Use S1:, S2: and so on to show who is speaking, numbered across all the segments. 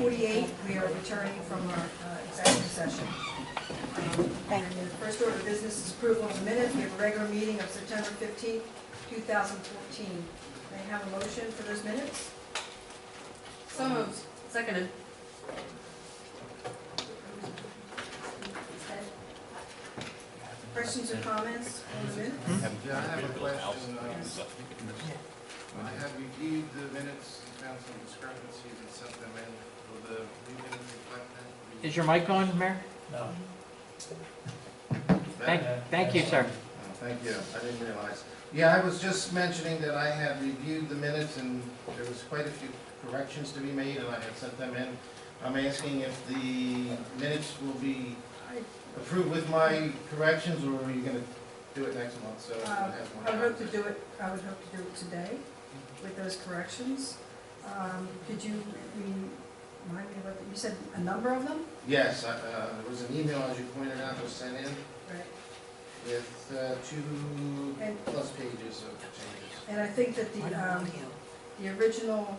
S1: 9:48, we are returning from our executive session. And the first order of business is approval of the minutes. We have a regular meeting of September 15th, 2014. May I have a motion for those minutes?
S2: So moved. Seconded.
S1: Questions or comments on the minutes?
S3: Yeah, I have a question. I have reviewed the minutes, found some discrepancies and sent them in. Will the new minutes reflect that?
S4: Is your mic on, Mayor?
S5: No.
S4: Thank you, sir.
S3: Oh, thank you. I didn't realize. Yeah, I was just mentioning that I had reviewed the minutes and there was quite a few corrections to be made and I had sent them in. I'm asking if the minutes will be approved with my corrections or are you going to do it next month? So
S1: I would hope to do it. I would hope to do it today with those corrections. Could you remind me what you said? A number of them?
S3: Yes, there was an email, as you pointed out, was sent in
S1: Right.
S3: with 2+ pages of changes.
S1: And I think that the original,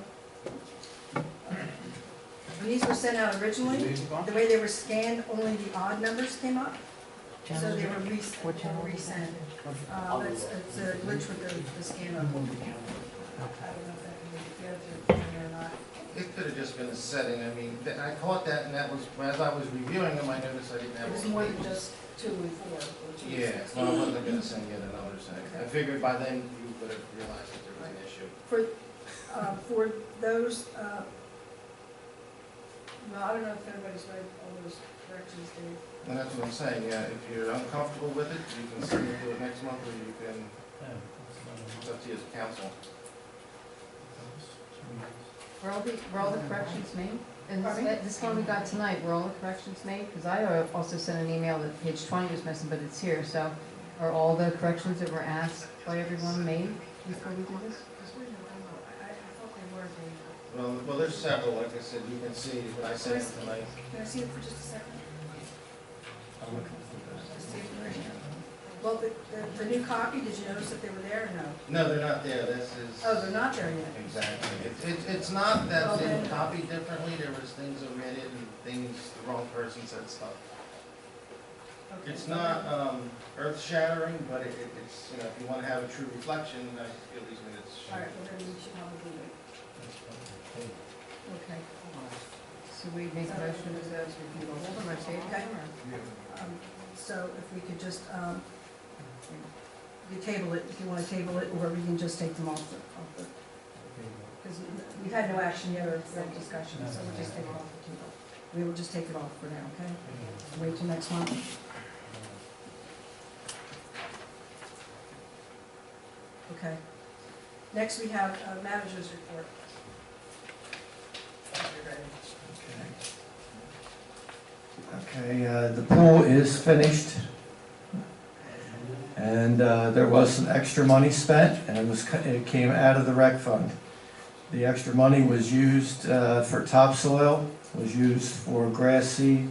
S1: when these were sent out originally, the way they were scanned, only the odd numbers came up. So they were resent. It's a glitch with the scanner. I don't know if that can be together or not.
S3: It could have just been a setting. I mean, I caught that, and that was, as I was reviewing them, I noticed I didn't have
S1: It was
S3: all
S1: more
S3: the
S1: than
S3: pages.
S1: just 2 and 4.
S3: Yeah, well, I wasn't going to send yet another set. I figured by then you would have realized that there was an issue.
S1: For those, well, I don't know if everybody's read all those corrections, Dave.
S3: And that's what I'm saying, yeah, if you're uncomfortable with it, you can send it to it next month, or you can, it's up to you as a council.
S2: Were all the corrections made? And this one we got tonight, were all the corrections made? Because I also sent an email that page 20 was missing, but it's here. So are all the corrections that were asked by everyone made before we do this?
S1: I thought they were, Dave.
S3: Well, there's several, like I said, you can see what I sent tonight.
S1: Can I see it for just a second? Just see if they're in here. Well, the new copy, did you notice that they were there or no?
S3: No, they're not there, this is.
S1: Oh, they're not there yet.
S3: Exactly. It's not that
S1: Well,
S3: they
S1: then-
S3: were copied differently, there was things omitted and things, the wrong person said stuff.
S1: Okay.
S3: It's not earth shattering, but it's, you know, if you want to have a true reflection, I feel these minutes should.
S1: All right, well, then we should probably wait. Okay.
S2: So we make a motion to review all of them or table them? or-
S1: So if we could just, you table it, if you want to table it, or we can just take them off the, because we've had no action yet or no discussion, so we'll just take it off the table. We will just take it off for now, okay? Wait till next month. Okay. Next, we have manager's report.
S5: Okay, the pool is finished, and there was some extra money spent, and it came out of the rec fund. The extra money was used for topsoil, was used for grass seed,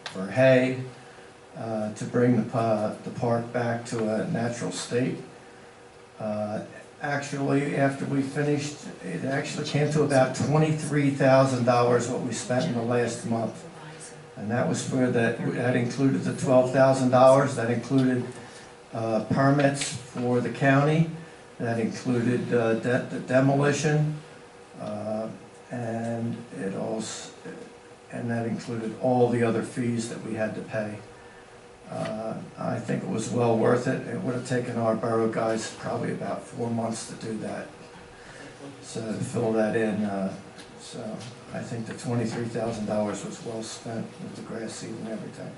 S5: for hay, to bring the park back to a natural state. Actually, after we finished, it actually came to about $23,000 what we spent in the last month. And that was for that included the $12,000, that included permits for the county, that included the demolition, and that included all the other fees that we had to pay. I think it was well worth it. It would have taken our borough guys probably about 4 months to do that, so to fill that in. So I think the $23,000 was well spent with the grass seed and everything.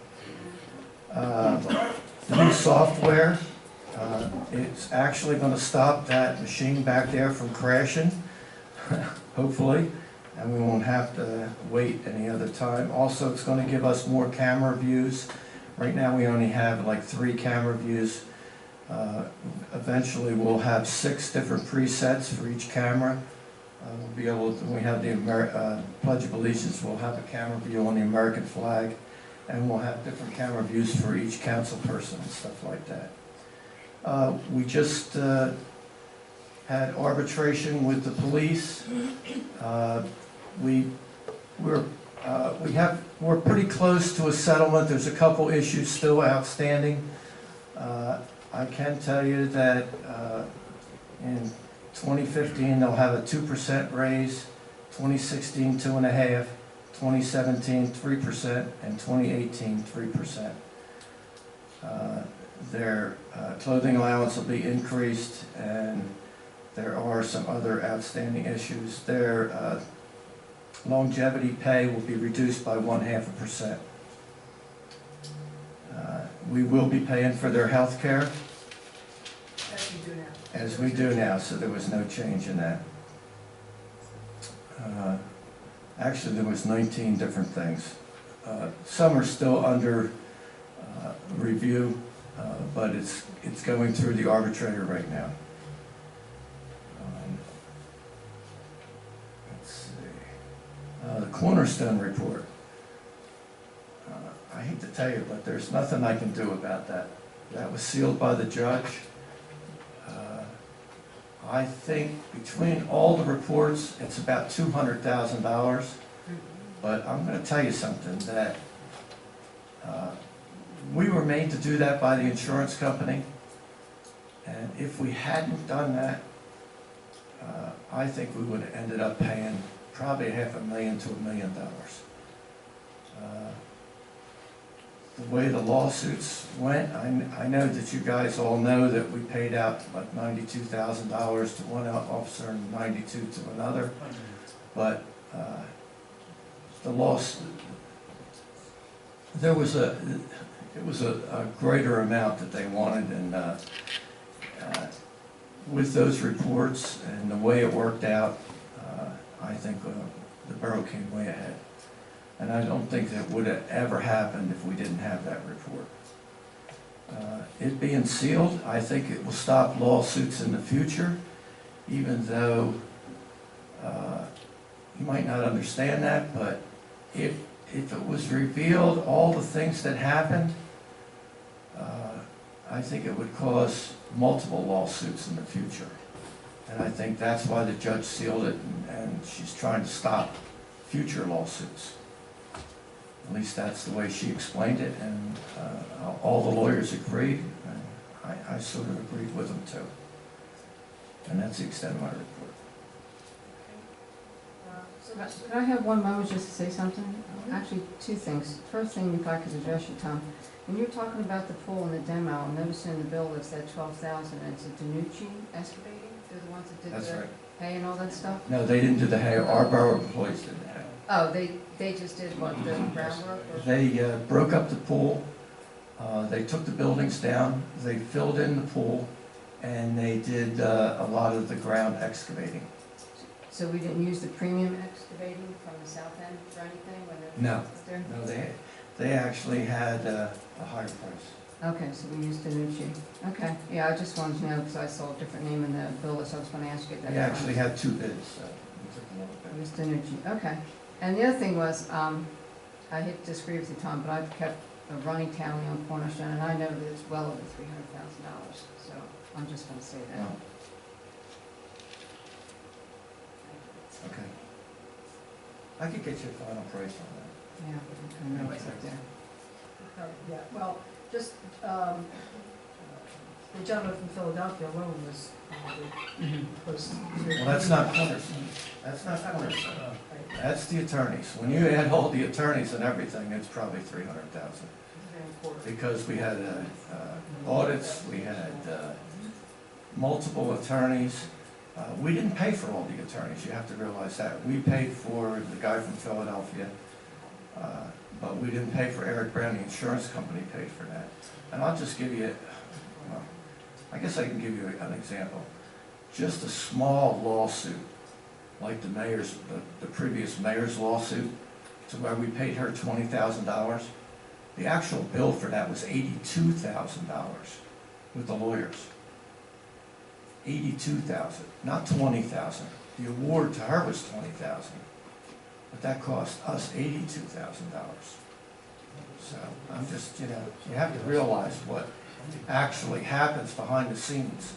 S5: The new software, it's actually going to stop that machine back there from crashing, hopefully, and we won't have to wait any other time. Also, it's going to give us more camera views. Right now we only have like 3 camera views. Eventually we'll have 6 different presets for each camera. We'll be able to, when we have the Pledge of Allegiance, we'll have a camera view on the American flag, and we'll have different camera views for each council person and stuff like that. We just had arbitration with the police. We we're pretty close to a settlement. There's a couple issues still outstanding. I can tell you that in 2015, they'll have a 2% raise, 2016, 2.5%, 2017, 3%, and 2018, 3%. Their clothing allowance will be increased, and there are some other outstanding issues. Their longevity pay will be reduced by 0.5%. We will be paying for their health care,
S1: As you do now.
S5: as we do now, so there was no change in that. Actually, there was 19 different things. Some are still under review, but it's going through the arbitrator right now. Let's see. The Cornerstone report. I hate to tell you, but there's nothing I can do about that. That was sealed by the judge. I think between all the reports, it's about $200,000. But I'm going to tell you something, that we were made to do that by the insurance company. And if we hadn't done that, I think we would have ended up paying probably $500,000 to $1 million. The way the lawsuits went, I know that you guys all know that we paid out like $92,000 to one officer and $92,000 to another, but the loss, it was a greater amount that they wanted, and with those reports and the way it worked out, I think the borough came way ahead. And I don't think that would have ever happened if we didn't have that report. It being sealed, I think it will stop lawsuits in the future, even though you might not understand that, but if it was revealed, all the things that happened, I think it would cause multiple lawsuits in the future. And I think that's why the judge sealed it, and she's trying to stop future lawsuits. At least that's the way she explained it, and all the lawyers agreed, and I sort of agreed with them too. And that's the extent of my report.
S2: Could I have one moment just to say something? Actually, two things. First thing, if I could address you, Tom. When you're talking about the pool and the demo, I'm noticing in the bill it's that $12,000, and it's a Danucci excavating? They're the ones that did
S5: That's
S2: the
S5: right.
S2: hay and all that stuff?
S5: No, they didn't do the hay. Our borough employees did the hay.
S2: Oh, they just did what, the groundwork? Or?
S5: They broke up the pool, they took the buildings down, they filled in the pool, and they did a lot of the ground excavating.
S2: So we didn't use the premium excavating from the south end or anything when they
S5: No.
S2: were there?
S5: No, they actually had a higher price.
S2: Okay, so we used Danucci. Okay, yeah, I just wanted to know because I saw a different name in the bill, so I was going to ask you that.
S5: We actually had two bids, so we took a little
S2: It
S5: bit.
S2: was Danucci, okay. And the other thing was, I hate to disagree with you, Tom, but I've kept a running tally on Cornerstone, and I know that it's well over $300,000, so I'm just going to say that.
S5: No. Okay. I could get you a final price on that.
S2: Yeah, I know it's up there.
S1: Yeah, well, just, the gentleman from Philadelphia alone was probably close to.
S5: Well, that's not Cornerstone. That's not Cornerstone. That's the attorneys. When you add all the attorneys and everything, it's probably $300,000. Because we had audits, we had multiple attorneys. We didn't pay for all the attorneys, you have to realize that. We paid for the guy from Philadelphia, but we didn't pay for Eric Brown, the insurance company paid for that. And I'll just give you, well, I guess I can give you an example. Just a small lawsuit, like the previous mayor's lawsuit, to where we paid her $20,000. The actual bill for that was $82,000 with the lawyers. $82,000, not $20,000. The award to her was $20,000, but that cost us $82,000. So I'm just, you have to realize what actually happens behind the scenes.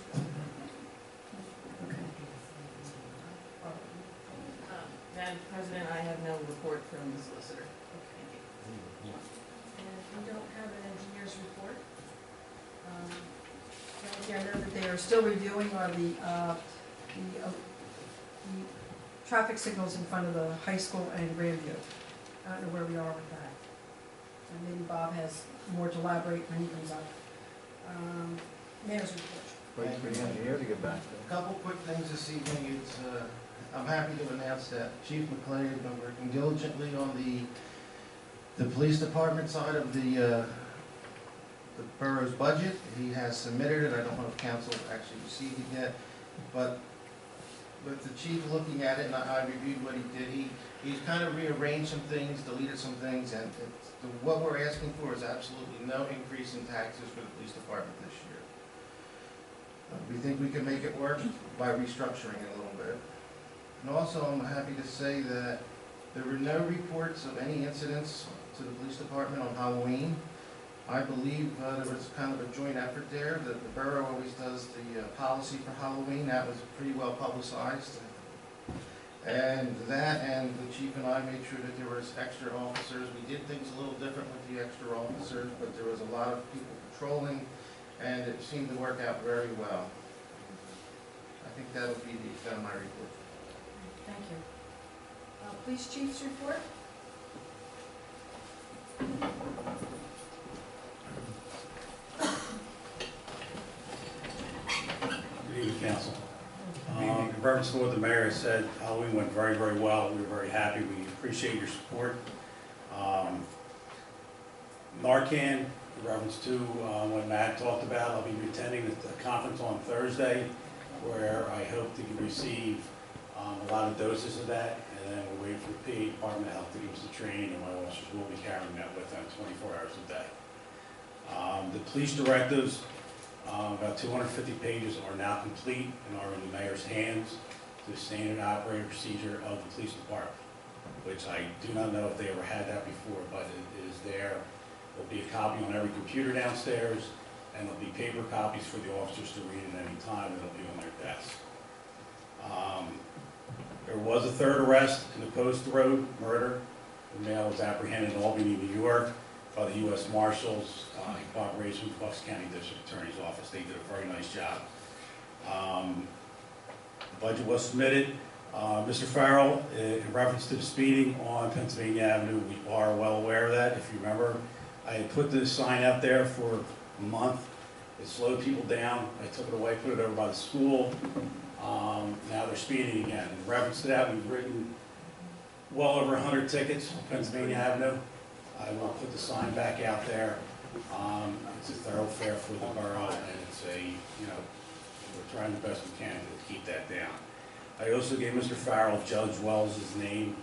S6: Madam Madam President, I have no report from the solicitor. Thank you.
S1: And we don't have an engineer's report. The only thing I know that they are still reviewing are the traffic signals in front of the high school and Grandview. I don't know where we are with that. And maybe Bob has more to elaborate when he comes up. Mayor's report.
S5: Wait for the engineer to get back
S3: A couple quick things this evening. I'm happy to announce that Chief McClary has been working diligently on the police department side of the borough's budget. He has submitted it. I don't know if council actually received it yet, but with the chief looking at it, and I reviewed what he did, he's kind of rearranged some things, deleted some things, and what we're asking for is absolutely no increase in taxes for the police department this year. We think we can make it work by restructuring it a little bit. And also, I'm happy to say that there were no reports of any incidents to the police department on Halloween. I believe there was kind of a joint effort there. The borough always does the policy for Halloween. That was pretty well publicized. And that, and the chief and I made sure that there was extra officers. We did things a little different with the extra officers, but there was a lot of people patrolling, and it seemed to work out very well. I think that'll be the extent of my report.
S1: Thank you. Police chief's report?
S7: Good evening, council. In reference to what the mayor said, Halloween went very, very well. We were very happy. We appreciate your support. Narcan, in reference to what Matt talked about, I'll be attending the conference on Thursday, where I hope to receive a lot of doses of that, and then we're waiting for the PA Department of Health to give us the training, and my officers will be carrying that with them 24 hours a day. The police directives, about 250 pages are now complete and are in the mayor's hands to the standard operating procedure of the police department, which I do not know if they ever had that before, but it is there. There'll be a copy on every computer downstairs, and there'll be paper copies for the officers to read at any time, and they'll be on their desk. There was a third arrest in the Post Road murder. The male was apprehended in Albany, New York, by the U.S. Marshals in cooperation with the Bucks County District Attorney's Office. They did a very nice job. The budget was submitted. Mr. Farrell, in reference to the speeding on Pennsylvania Avenue, we are well aware of that. If you remember, I had put this sign out there for a month. It slowed people down. I took it away, put it over by the school. Now they're speeding again. In reference to that, we've written well over 100 tickets on Pennsylvania Avenue. I will put the sign back out there. It's a thoroughfare for the borough, and it's we're trying the best we can to keep that down. I also gave Mr. Farrell Judge Wells' name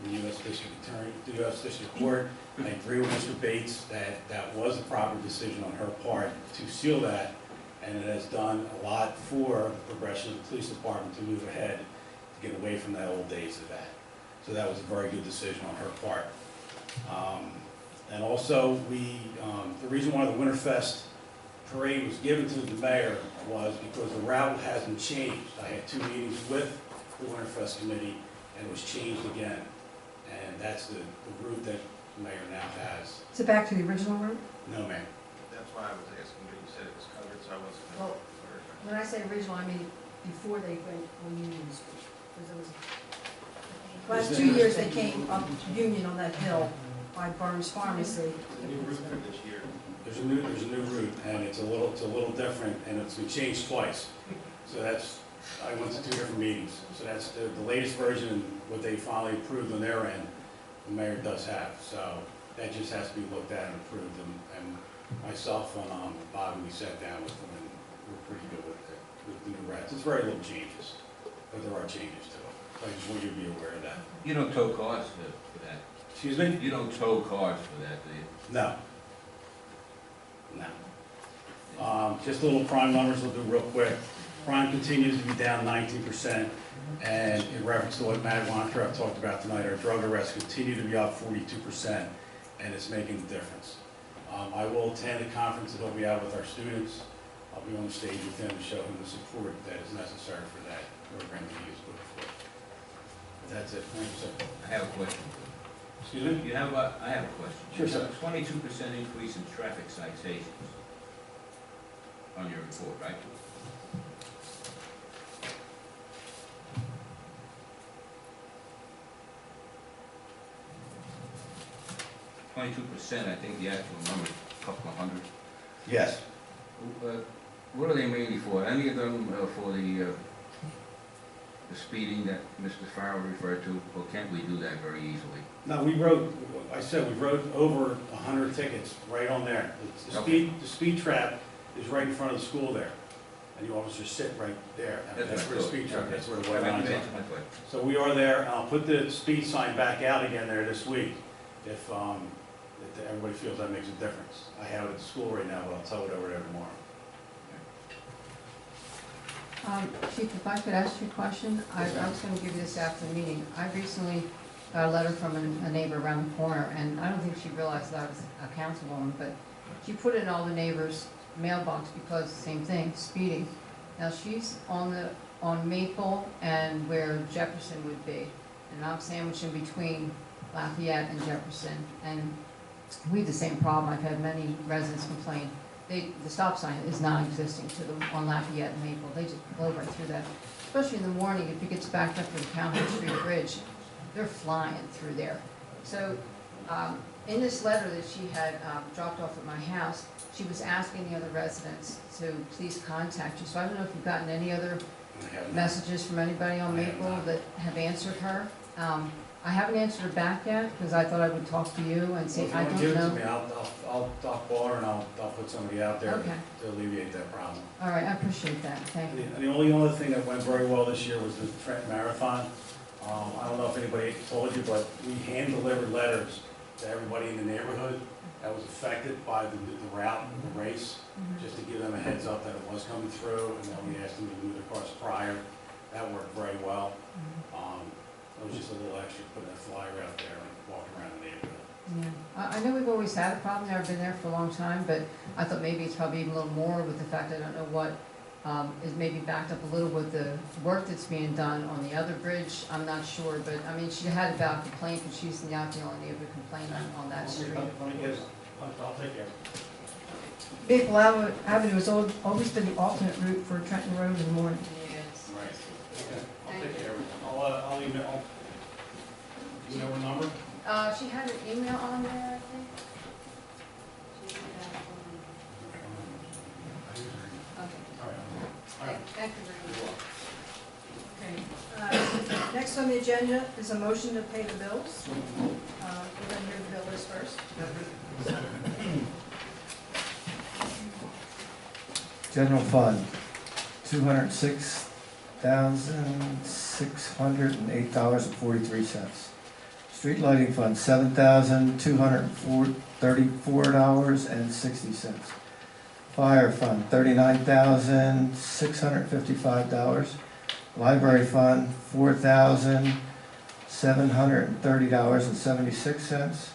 S7: in the U.S. District Attorney, the U.S. District Court. I agree with Mr. Bates that that was a proper decision on her part to seal that, and it has done a lot for the progression of the police department to move ahead, to get away from that old days of that. So that was a very good decision on her part. And also, the reason why the Winterfest parade was given to the mayor was because the route hasn't changed. I had 2 meetings with the Winterfest committee, and it was changed again. And that's the route that the mayor now has.
S1: Is it back to the original route?
S7: No, ma'am.
S3: That's why I was asking, but you said it was covered, so I wasn't.
S1: Well, when I say original, I mean before they went on Union Street. Because it was, the last 2 years they came up Union on that hill by Burns Pharmacy.
S3: New route for this year.
S7: There's a new route, and it's a little different, and it's been changed twice. So I went to 2 different meetings. So that's the latest version, what they finally approved on their end, the mayor does have. So that just has to be looked at and approved. And myself and Bobby, we sat down with them, and we're pretty good with the new routes. It's very little changes, but there are changes to it. So I just want you to be aware of that.
S8: You don't tow cars for that?
S7: Excuse me?
S8: You don't tow cars for that, do you?
S7: No. No. Just a little crime numbers we'll do real quick. Crime continues to be down 19%, and in reference to what Matt Wontrout talked about tonight, our drug arrests continue to be up 42%, and it's making a difference. I will attend a conference that he'll be out with our students. I'll be on the stage with him to show him the support that is necessary for that program that he is looking for. That's it, thank you, sir.
S8: I have a question.
S7: Excuse me?
S8: I have a question.
S7: Sure, sir.
S8: 22% increase in traffic citations on your report, right? %, I think the actual number is a couple of hundred.
S7: Yes.
S8: What are they mainly for? Any of them for the speeding that Mr. Farrell referred to, or can't we do that very easily?
S7: No, we wrote over 100 tickets right on there. The speed trap is right in front of the school there, and the officers sit right there. That's where the speed trap, that's where the white lines are. So we are there, and I'll put the speed sign back out again there this week, if everybody feels that makes a difference. I have it at school right now, but I'll tow it over there tomorrow.
S2: Chief, if I could ask you a question, I was going to give you this after the meeting. I recently got a letter from a neighbor around the corner, and I don't think she realized that I was a councilwoman, but she put it in all the neighbors' mailbox because same thing, speeding. Now she's on Maple and where Jefferson would be, and I'm sandwiched in between Lafayette and Jefferson, and we have the same problem. I've had many residents complain. The stop sign is non-existing to them on Lafayette and Maple. They just blow right through that. Especially in the morning, if it gets backed up to the Calhoun Street Bridge, they're flying through there. So in this letter that she had dropped off at my house, she was asking the other residents to please contact you. So I don't know if you've gotten any other messages from anybody on Maple that have answered her. I haven't answered her back yet because I thought I would talk to you and say, I don't know.
S7: If you want to give it to me, I'll talk to her and I'll put somebody out there
S2: Okay.
S7: to alleviate that problem.
S2: All right, I appreciate that. Thank you.
S7: And the only other thing that went very well this year was the Trenton Marathon. I don't know if anybody told you, but we hand-delivered letters to everybody in the neighborhood that was affected by the route and the race, just to give them a heads up that it was coming through, and then we asked them to move their cars prior. That worked very well. It was just a little extra, putting a flyer out there and walking around the neighborhood.
S2: Yeah, I know we've always had a problem there. I've been there for a long time, but I thought maybe it's probably even a little more with the fact that I don't know what is maybe backed up a little with the work that's being done on the other bridge. I'm not sure, but I mean, she had about complaint, but she's not the only neighbor complaining on that street.
S7: I'll take care.
S2: Maple Avenue has always been the alternate route for Trenton Road in the morning.
S6: Yes.
S7: Right. Okay. I'll take care of it. I'll email. Do you know her number?
S2: She had an email on there, I think. Okay.
S7: All right.
S2: Thank you very much.
S1: Okay. Next on the agenda is a motion to pay the bills. We're going to hear the bill list first.
S5: General fund, $206,608.43. Street lighting fund, $7,234.60. Fire fund, $39,655. Library fund, $4,730.76.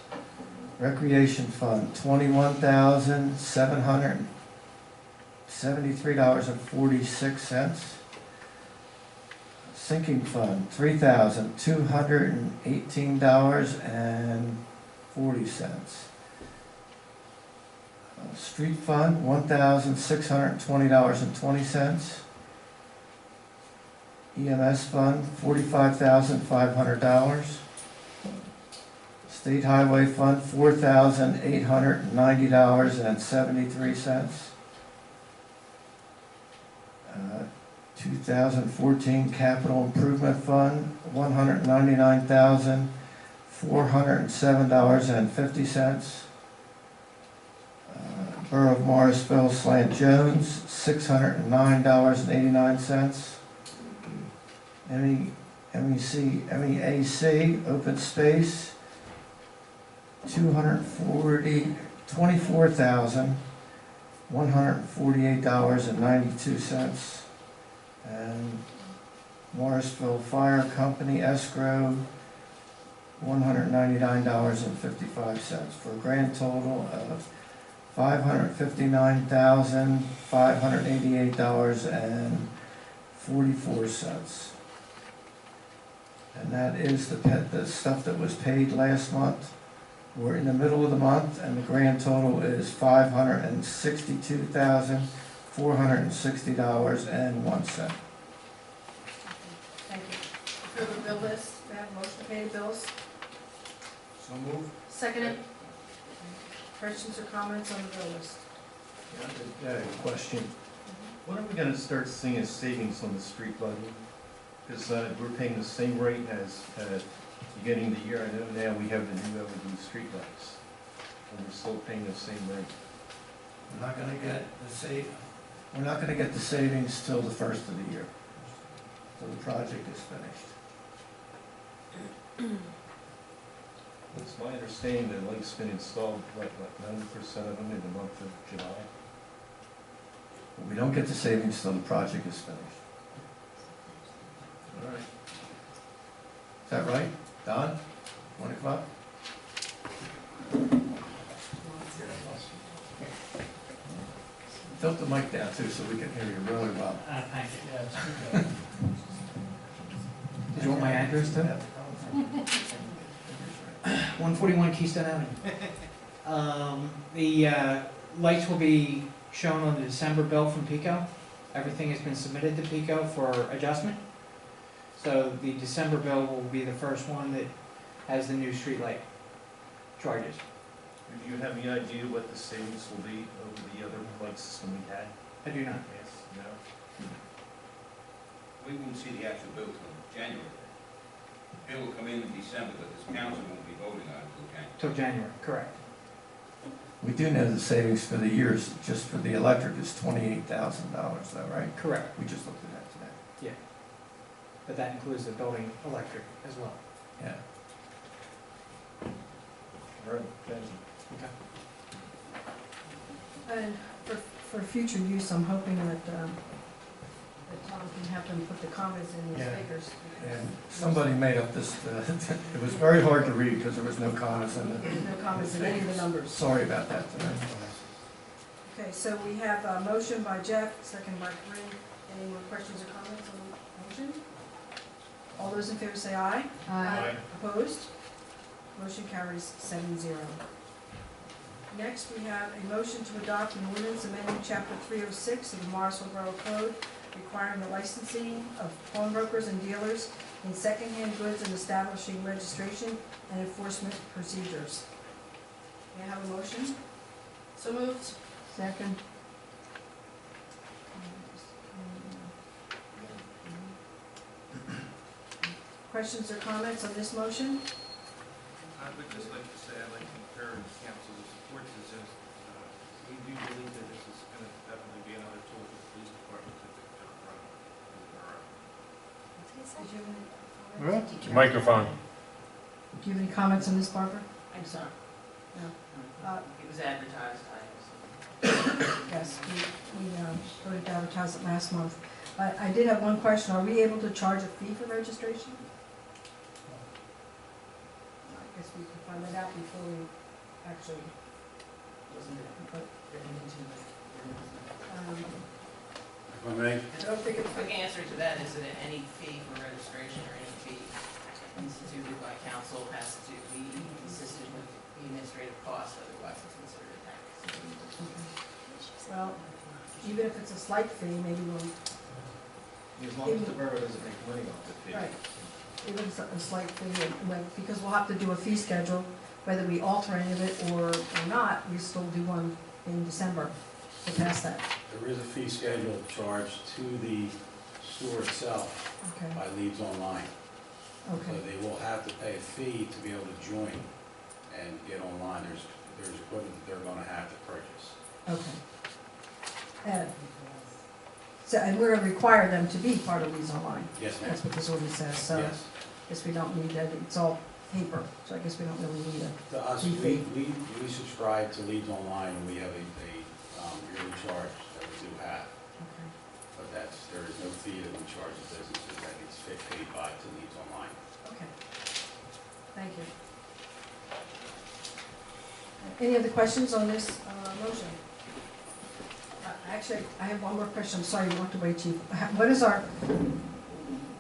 S5: Recreation fund, $21,773.46. Sinking fund, $3,218.40. Street fund, $1,620.20. EMS fund, $45,500. State Highway Fund, $4,890.73. 2014 Capital Improvement Fund, $199,407.50. Borough of Morrisville Slant Jones, $609.89. MEAC Open Space, $24,148.92. And Morrisville Fire Company Escrow, $199.55, for a grand total of $559,588.44. And that is the stuff that was paid last month. We're in the middle of the month, and the grand total is $562,460.01.
S1: Thank you. Approve the bill list, may I have a motion to pay the bills?
S3: So move.
S1: Seconded. Questions or comments on the bill list?
S9: Yeah, question. When are we gonna start seeing a savings on the street budget? Because we're paying the same rate as at the beginning of the year. I know now we have the new LED street lights, and we're still paying the same rate.
S5: We're not gonna get the savings till the first of the year, till the project is finished.
S9: It's my understanding that lights been installed, like 90% of them in the month of July.
S5: But we don't get the savings till the project is finished.
S9: All right.
S5: Is that right? Don? 1 o'clock? Tilt the mic down too, so we can hear you really well.
S4: Thank you. Did you want my address too? 141 Keystone Avenue. The lights will be shown on the December bill from PICO. Everything has been submitted to PICO for adjustment. So the December bill will be the first one that has the new street light charges.
S9: Do you have any idea what the savings will be over the other light system we had?
S4: I do not.
S9: Yes, no?
S8: We won't see the actual bill till January. Bill will come in December, but this council won't be voting on it until January.
S4: Till January, correct.
S5: We do know the savings for the years, just for the electric is $28,000 though, right?
S4: Correct.
S5: We just looked at that today.
S4: But that includes the building electric as well.
S5: Yeah.
S9: All right, thank you.
S1: And for future use, I'm hoping that Tom can have them put the comments in the
S5: Yeah.
S1: speakers.
S5: And somebody made up this, it was very hard to read because there was no comments in it.
S1: There's no comments in any of the numbers.
S5: Sorry about that tonight.
S1: Okay, so we have a motion by Jeff, second by Corinne. Any more questions or comments on the motion? All those in favor say aye.
S2: Aye.
S1: Opposed? Motion carries 7-0. Next, we have a motion to adopt an ordinance amending Chapter 306 of the Morrisville Borough Code requiring the licensing of pawnbrokers and dealers in secondhand goods and establishing registration and enforcement procedures. May I have a motion?
S6: So moved.
S2: Second.
S1: Questions or comments on this motion?
S3: I would just like to say, I'd like to concur in council's support to this. We do believe that this is going to definitely be another tool for the police department to run the borough.
S1: Did you have any comments?
S10: Microphone.
S1: Do you have any comments on this, Barbara?
S6: I'm sorry.
S1: No.
S6: It was advertised,
S1: Yes, we voted to advertise it last month. I did have one question. Are we able to charge a fee for registration? I guess we can find that out before we actually. But,
S7: If I may,
S1: I don't think it's.
S6: Quick answer to that is that any fee for registration or any fee instituted by council has to be consistent with the administrative cost, otherwise it's considered a tax.
S1: Well, even if it's a slight fee, maybe we'll,
S9: As long as the borough doesn't make money off the fee.
S1: right, even a slight fee, because we'll have to do a fee schedule, whether we alter any of it or not, we still do one in December to pass that.
S7: there is a fee schedule charged to the store itself
S1: Okay,
S7: by Leads Online. So
S1: okay,
S7: they will have to pay a fee to be able to join and get online. There's equipment that they're gonna have to purchase.
S1: okay. So, and we're gonna require them to be part of these online.
S7: Yes, ma'am.
S1: That's what this ordinance says, so I
S7: Yes.
S1: guess we don't need that, it's all paper, so I guess we don't really need it.
S7: To us, we subscribe to Leads Online, and we have a yearly charge that we do have.
S1: Okay.
S7: But there is no fee that we charge the businesses, that it's paid by to Leads Online.
S1: Okay. Thank you. Any other questions on this motion? Actually, I have one more question. I'm sorry, you walked away, Chief. What is our,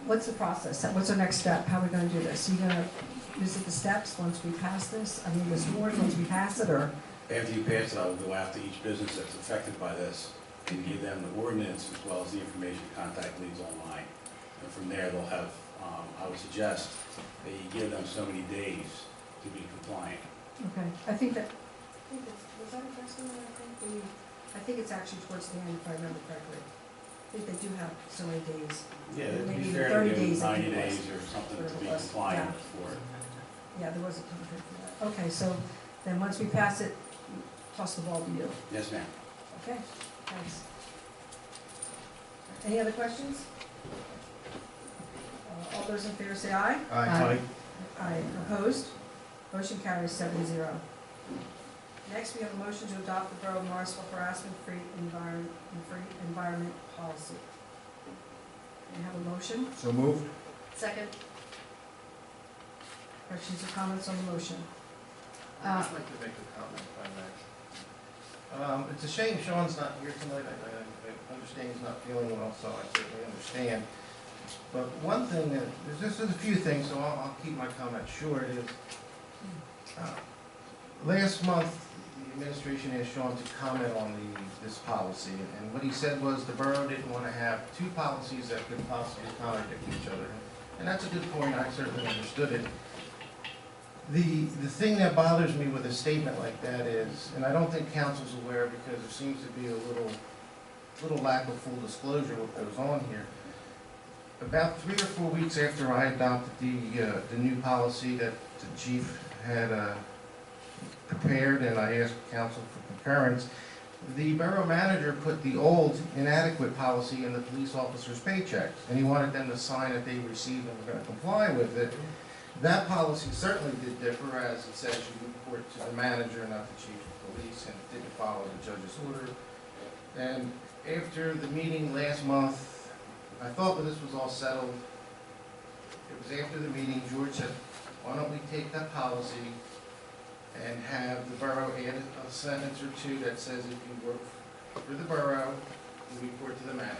S1: what's the process? What's our next step? How are we gonna do this? You gonna visit the steps once we pass this? I mean, this board, once we pass it, or?
S7: After you pass it, I will go after each business that's affected by this and give them the ordinance as well as the information contact leads online. And from there, they'll have, I would suggest that you give them so many days to be compliant.
S1: Okay, I think that, was that addressed in there, I think it's actually towards the end, if I remember correctly. I think they do have so many days.
S7: Yeah, it'd be
S1: Maybe
S7: fair
S1: 30
S7: to give
S1: days,
S7: them
S1: I
S7: 90
S1: think it was.
S7: days or something to be
S1: Whatever it was,
S7: compliant
S1: yeah.
S7: for it.
S1: Yeah, there was a time frame for that. Okay, so then once we pass it, toss the ball to you.
S7: Yes, ma'am.
S1: Okay, thanks. Any other questions? All those in favor say aye.
S2: Aye.
S1: Aye. Opposed? Motion carries 7-0. Next, we have a motion to adopt the Borough of Morrisville harassment-free environment policy. May I have a motion?
S5: So moved.
S1: Second. Questions or comments on the motion?
S3: I'd just like to make a comment, if I may. It's a shame Sean's not here tonight. I understand he's not feeling well, so I certainly understand. But one thing that, there's a few things, so I'll keep my comment short, is last month, the administration asked Sean to comment on this policy, and what he said was the borough didn't want to have two policies that could possibly contradict each other. And that's a good point, I certainly understood it. The thing that bothers me with a statement like that is, and I don't think council's aware because there seems to be a little lack of full disclosure what goes on here. About 3 or 4 weeks after I adopted the new policy that the chief had prepared, and I asked council for concurrence, the borough manager put the old inadequate policy in the police officers' paychecks, and he wanted them to sign that they received and were going to comply with it. That policy certainly did differ, as it says you report to the manager, not the chief of police, and it didn't follow the judge's order. And after the meeting last month, I thought that this was all settled. It was after the meeting, George said, why don't we take that policy and have the borough add a sentence or two that says if you work for the borough, you report to the manager.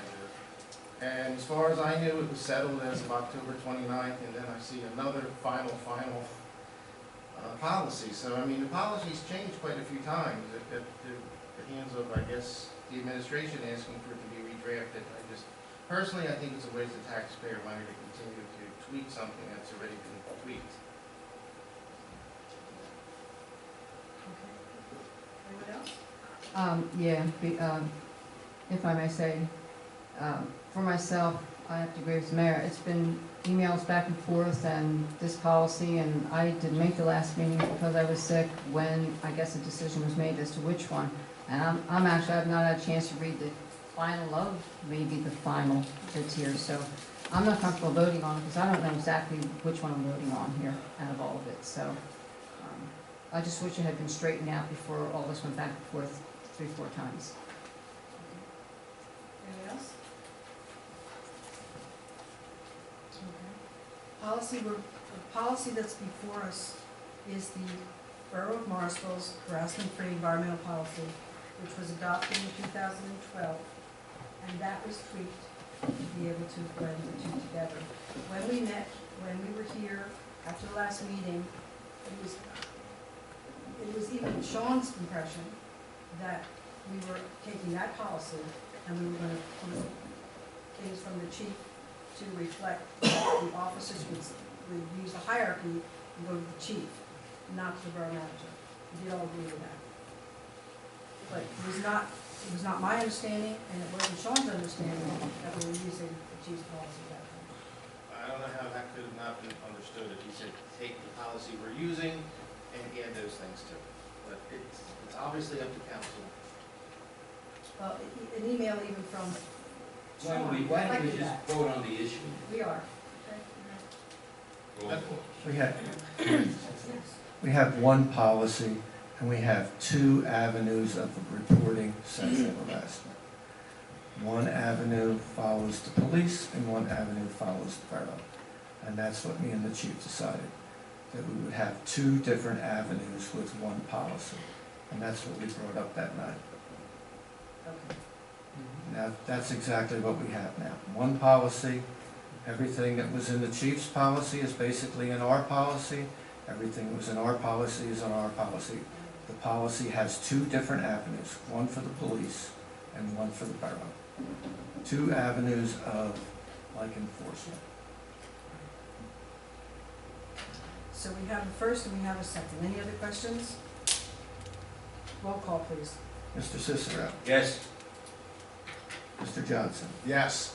S3: And as far as I knew, it was settled as of October 29th, and then I see another final policy. So, I mean, the policy's changed quite a few times at the hands of, I guess, the administration asking for it to be redrafted. Personally, I think it's a waste of taxpayer money to continue to tweak something that's already been tweaked.
S1: Anyone else?
S2: If I may say, for myself, I have to agree with the mayor. It's been emails back and forth and this policy, and I didn't make the last meeting because I was sick when I guess a decision was made as to which one. And I've not had a chance to read the final of maybe the final that's here, so I'm not comfortable voting on it because I don't know exactly which one I'm voting on here out of all of it, so I just wish it had been straightened out before all this went back and forth 3-4 times.
S1: Anyone else? Okay. The policy that's before us is the Borough of Morrisville's harassment-free environmental policy, which was adopted in 2012. And that was tweaked to be able to blend the two together. When we met, when we were here after the last meeting, it was even Sean's impression that we were taking that policy and we were going to put things from the chief to reflect that the officers would use the hierarchy and go to the chief, not to the borough manager. We did all agree with that. But it was not my understanding, and it wasn't Sean's understanding that we were using the chief's policy at that time.
S3: I don't know how that could have not been understood if he said, take the policy we're using and add those things to it. But it's obviously up to council.
S1: Well, an email even from
S8: Why don't we
S1: reflected
S8: just
S1: that.
S8: vote on the issue?
S1: We are.
S8: Roll call.
S5: We have one policy, and we have 2 avenues of reporting sexual harassment. One avenue follows the police, and one avenue follows the borough. And that's what me and the chief decided, that we would have 2 different avenues with one policy. And that's what we brought up that night.
S1: Okay.
S5: Now, that's exactly what we have now. One policy, Everything that was in the chief's policy is basically in our policy. Everything that was in our policy is in our policy. The policy has two different avenues, one for the police and one for the borough. Two avenues of like enforcement.
S1: So we have a first and we have a second. Any other questions? Roll call, please.
S5: Mr. Cicero,
S8: Yes.
S5: Mr. Johnson,
S3: Yes.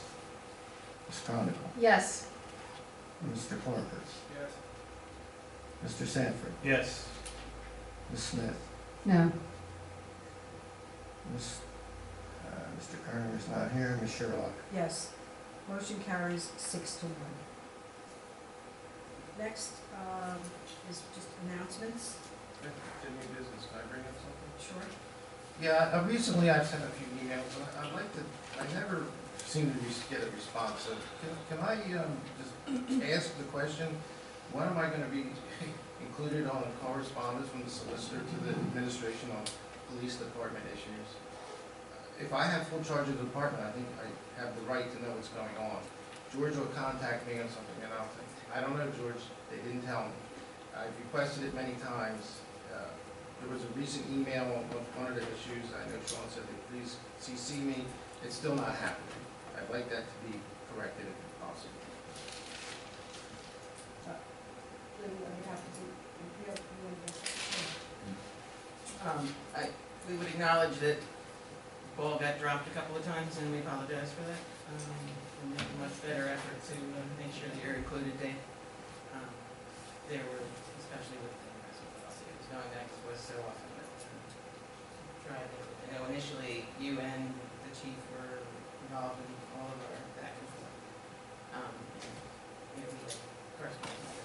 S5: Ms. Chronicle,
S2: Yes.
S5: Mr. Parker,
S3: Yes.
S5: Mr. Sanford,
S9: Yes.
S5: Ms. Smith,
S2: No.
S5: Mr. Kerner is not here, Ms. Sherlock.
S1: Yes. Motion carries 6-1. Next is just announcements.
S3: New business, can I bring up something?
S1: Sure.
S3: Yeah, recently I've sent a few emails, and I'd like to, I never seem to get a response, so can I just ask the question, when am I gonna be included on a correspondence from the solicitor to the administration on police department issues? If I have full charge of the department, I think I have the right to know what's going on. George will contact me on something, and I'll think, I don't know, George, they didn't tell me. I've requested it many times. There was a recent email on one of the issues, I know Sean said that please CC me, it's still not happening. I'd like that to be corrected if possible.
S6: We would acknowledge that ball got dropped a couple of times, and we apologize for that. And make a much better effort to make sure that you're included, Dave. There were, especially with the investment policy, it was going back to us so often, but tried to, initially you and the chief were involved in all of our back and forth. We had correspondence.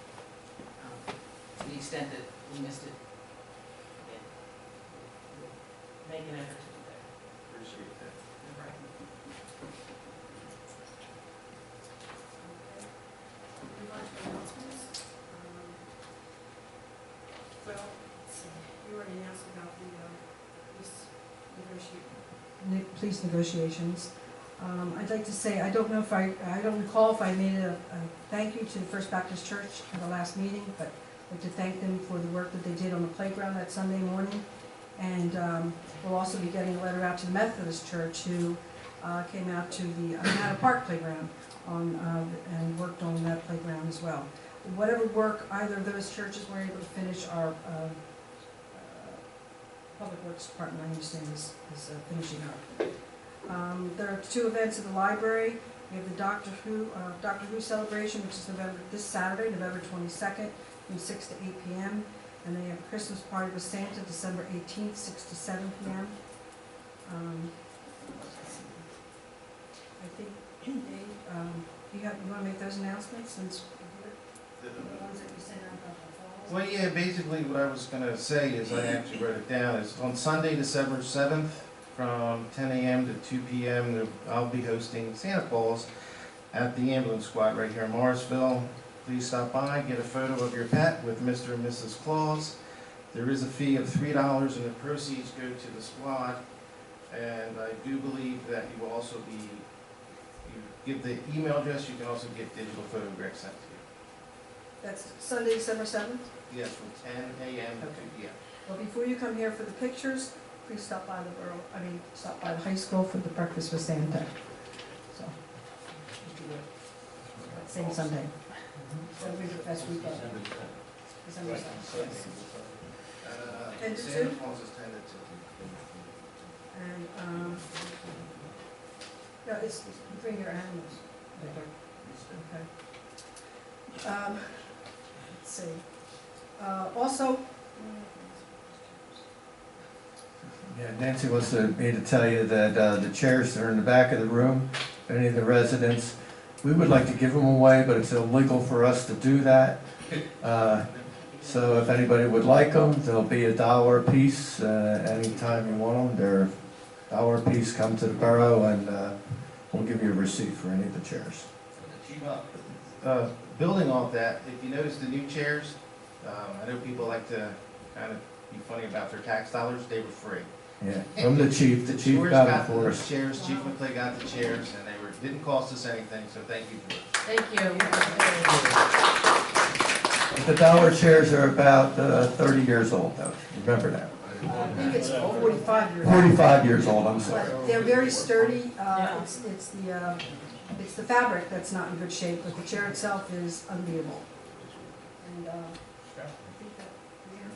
S6: To the extent that we missed it, again, we'll make an effort to do that.
S3: Appreciate that.
S6: No problem.
S1: Move on to announcements. Well, let's see, you already asked about the police negotiations. I'd like to say, I don't recall if I made a thank you to the First Baptist Church at the last meeting, but I'd like to thank them for the work that they did on the playground that Sunday morning. And we'll also be getting a letter out to the Methodist Church, who came out to the Manhattan Park playground and worked on that playground as well. Whatever work either of those churches were able to finish, our Public Works Department, I understand, is finishing up. There are two events at the library. We have the Doctor Who celebration, which is this Saturday, November 22nd, from 6 to 8 p.m. And then you have a Christmas party with Santa, December 18th, 6 to 7 p.m. I think, Dave, you want to make those announcements since the ones that you sent out about the falls?
S3: Well, yeah, basically what I was gonna say is, I actually wrote it down, is on Sunday, December 7th, from 10 a.m. to 2 p.m., I'll be hosting Santa Claus at the ambulance squad right here in Morrisville. Please stop by, get a photo of your pet with Mr. and Mrs. Claus. There is a fee of $3, and the proceeds go to the squad. And I do believe that you will also be, you give the email address, you can also get digital photographs sent to you.
S1: That's Sunday, December 7th?
S3: Yes, from 10 a.m. to 2 p.m.
S1: Well, before you come here for the pictures, please stop by stop by the high school for the breakfast with Santa. So, same Sunday. That'll be the best weekend. December 7th. 10 to 2?
S3: Santa Claus is 10 to 2.
S1: And, no, it's, bring your animals. Okay. Let's see. Also,
S5: Yeah, Nancy wants me to tell you that the chairs that are in the back of the room, any of the residents, we would like to give them away, but it's illegal for us to do that. So if anybody would like them, they'll be $1 a piece anytime you want them. They're $1 a piece. Come to the borough and we'll give you a receipt for any of the chairs.
S3: Building off that, if you notice the new chairs, I know people like to kind of be funny about their tax dollars, they were free.
S5: Yeah, from the chief
S3: George
S5: got it for
S3: the
S5: us.
S3: chairs, Chief McClay got the chairs, and didn't cost us anything, so thank you, George.
S2: Thank you.
S5: The dollar chairs are about 30 years old, though. Remember that.
S1: I think it's 45 years old.
S5: 45 years old, I'm sorry.
S1: But they're very sturdy. It's the fabric that's not in good shape, but the chair itself is unbeatable. And I think that we have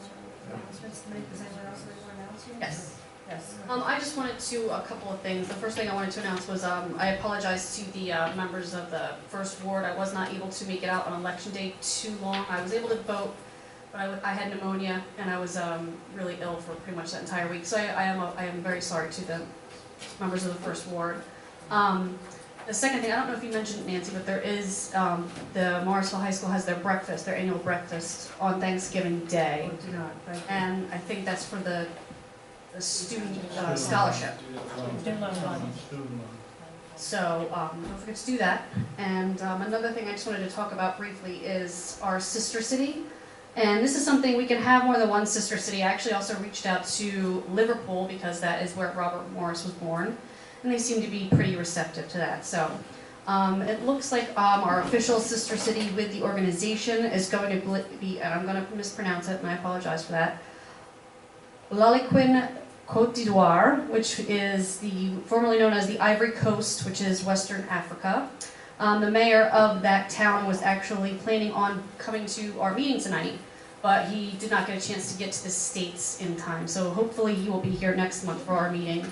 S1: announcements to make. Does anyone else have any more announcements?
S2: Yes.
S1: Yes.
S10: I just wanted to, a couple of things. The first thing I wanted to announce was I apologize to the members of the first ward. I was not able to make it out on election day too long. I was able to vote, but I had pneumonia and I was really ill for pretty much that entire week. So I am very sorry to the members of the first ward. The second thing, I don't know if you mentioned it, Nancy, but there is, the Morrisville High School has their breakfast, their annual breakfast on Thanksgiving Day.
S1: Oh, do not. Thank you.
S10: And I think that's for the student scholarship. So don't forget to do that. And another thing I just wanted to talk about briefly is our sister city. And this is something we can have more than one sister city. I actually also reached out to Liverpool because that is where Robert Morris was born. And they seem to be pretty receptive to that. So it looks like our official sister city with the organization is going to be, and I'm going to mispronounce it and I apologize for that, Laliquin Côte d'Ivoire, which is formerly known as the Ivory Coast, which is Western Africa. The mayor of that town was actually planning on coming to our meeting tonight, but he did not get a chance to get to the States in time. So hopefully he will be here next month for our meeting.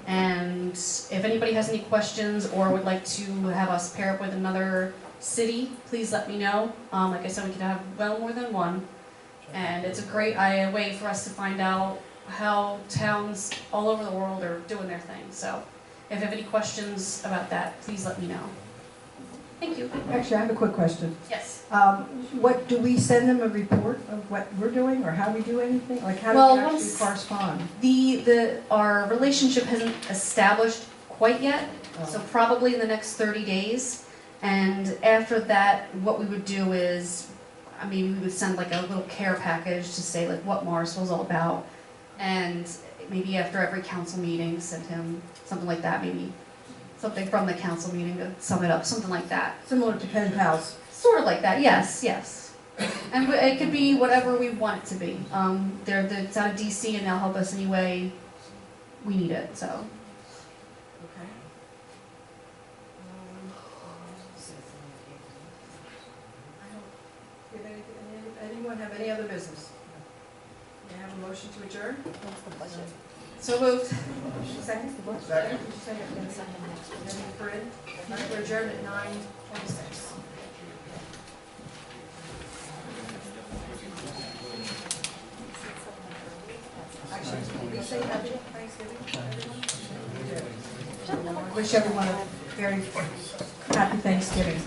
S10: And if anybody has any questions or would like to have us pair up with another city, please let me know. Like I said, we can have well more than one. And it's a great way for us to find out how towns all over the world are doing their thing. So if you have any questions about that, please let me know. Thank you.
S1: Actually, I have a quick question.
S10: Yes.
S1: What, do we send them a report of what we're doing or how we do anything? Like how do
S10: Well,
S1: we actually
S10: once-
S1: correspond?
S10: Our relationship hasn't established quite yet, so probably in the next 30 days. And after that, what we would do is, we would send like a little care package to say like what Morrisville's all about. And maybe after every council meeting, send him something like that, maybe something from the council meeting to sum it up, something like that.
S1: Similar to pen pals.
S10: Sort of like that, yes, yes. And it could be whatever we want it to be. It's out of DC and they'll help us any way we need it, so.
S1: Okay. Anyone have any other business? May I have a motion to adjourn?
S10: So moved.
S1: Second? Second. Corinne? We're adjourned at 9:26. Actually, did we say happy Thanksgiving to everyone? I wish everyone a very happy Thanksgiving.